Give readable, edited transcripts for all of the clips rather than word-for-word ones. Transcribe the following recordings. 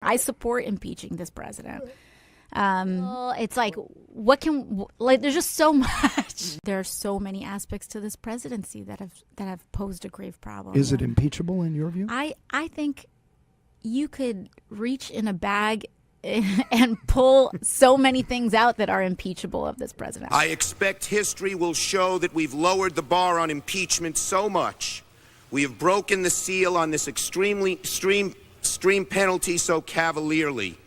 I support impeaching this president. It's like, there's just so much. There are so many aspects to this presidency that have posed a grave problem. Is it impeachable in your view? I think you could reach in a bag and pull so many things out that are impeachable of this president. I expect history will show that we've lowered the bar on impeachment so much. We have broken the seal on this extreme penalty so cavalierly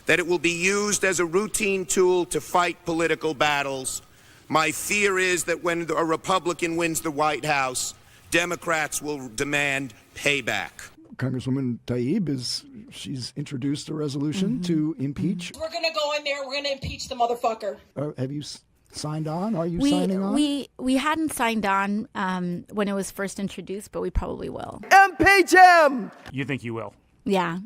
that it will be used as a routine tool to fight political battles. My fear is that when a Republican wins the White House, Democrats will demand payback. Congresswoman Tlaib she's introduced a resolution to impeach. We're going to go in there. We're going to impeach the motherfucker. Have you signed on? Are you signing on? We hadn't signed on when it was first introduced, but we probably will. Impeach him! You think you will? Yeah.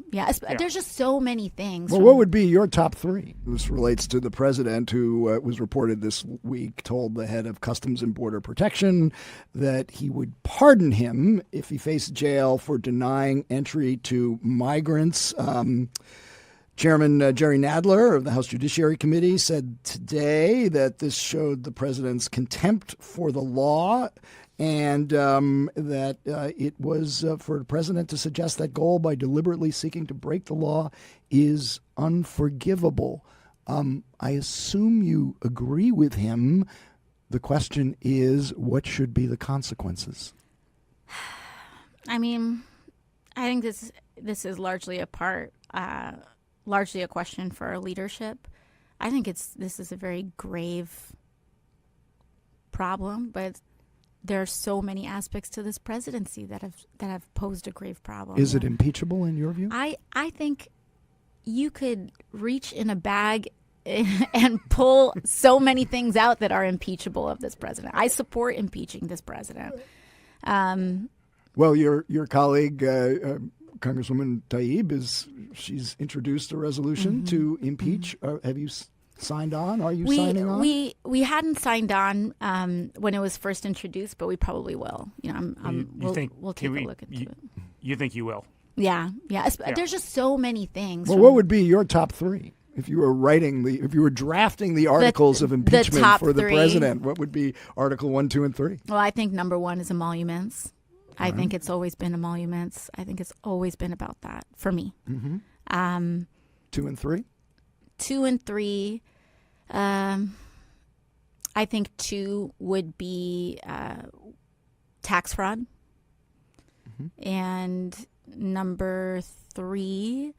There's just so many things. Well, what would be your top three? This relates to the president who was reported this week told the head of Customs and Border Protection that he would pardon him if he faced jail for denying entry to migrants. Chairman Jerry Nadler of the House Judiciary Committee said today that this showed the president's contempt for the law and that it was for the president to suggest that goal by deliberately seeking to break the law is unforgivable. I assume you agree with him. The question is, what should be the consequences? I mean, I think this is largely a question for our leadership. I think this is a very grave problem, but there are so many aspects to this presidency that have posed a grave problem. Is it impeachable in your view? I think you could reach in a bag and pull so many things out that are impeachable of this president. I support impeaching this president. Well, your colleague, Congresswoman Tlaib, she's introduced a resolution to impeach. Have you signed on? Are you signing on? We hadn't signed on when it was first introduced, but we probably will. We'll take a look into it. You think you will? Yeah. There's just so many things. Well, what would be your top three? If you were drafting the articles of impeachment for the president, what would be Article 1, 2, and 3? Well, I think number one is emoluments. I think it's always been emoluments. I think it's always been about that for me. 2 and 3? 2 and 3. I think 2 would be tax fraud. And number 3,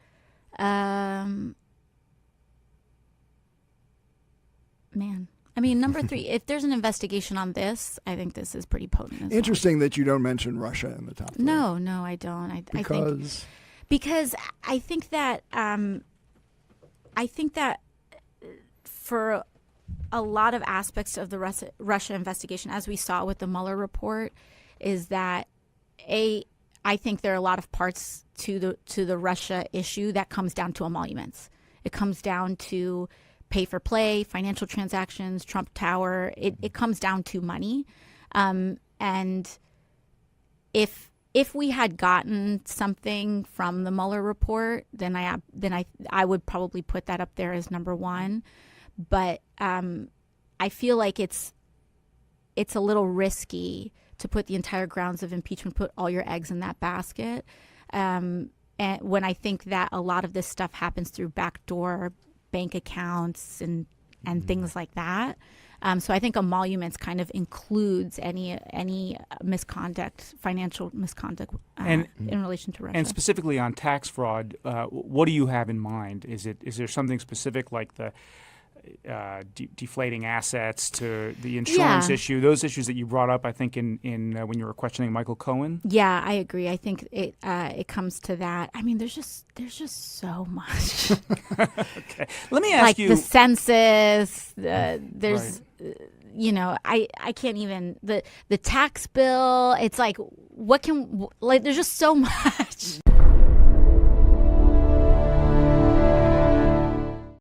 number 3, if there's an investigation on this, I think this is pretty potent as Interesting that you don't mention Russia in the top 3. No, I don't. Because I think that for a lot of aspects of the Russia investigation, as we saw with the Mueller report, is that I think there are a lot of parts to the Russia issue that comes down to emoluments. It comes down to pay for play, financial transactions, Trump Tower. It comes down to money, and if we had gotten something from the Mueller report, then I would probably put that up there as number 1. But I feel like it's a little risky to put the entire grounds of impeachment, put all your eggs in that basket. And when I think that a lot of this stuff happens through backdoor bank accounts and things like that. So I think emoluments kind of includes any misconduct, financial misconduct in relation to Russia. And specifically on tax fraud, what do you have in mind? Is there something specific like the deflating assets to the insurance issue, those issues that you brought up, I think, in when you were questioning Michael Cohen? Yeah, I agree. I think it comes to that. I mean, there's just so much. Okay. Let me ask you. Like the census, there's, I can't even, the tax bill. It's like, there's just so much.